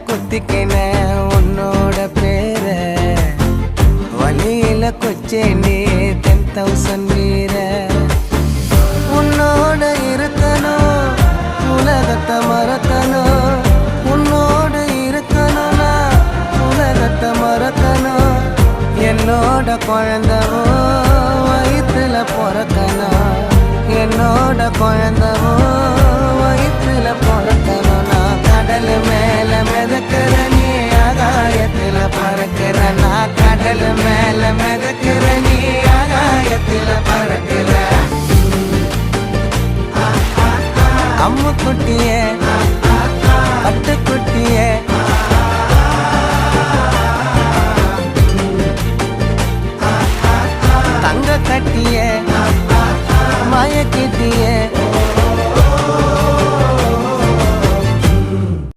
குத்திக்கின உன்னோட பேர வழியில கொச்சேண்டி 10,000 வீர உன்னோட இருக்கணும் உலகத்தை மறக்கணும் உன்னோட இருக்கணும்னா உலகத்தை மறக்கணும் என்னோட குழந்தவோ வயிற்றுல பிறக்கணும் என்னோட குழந்தவோ வயிற்றுல பிறக்கணும் நான் கடல் மேல மிதக்கிற நீ ஆகாயத்துல பறக்கிற நான் கடல் மேல மிதக்கிற நீ ஆகாயத்துல பறக்கிற அம்மு குட்டியே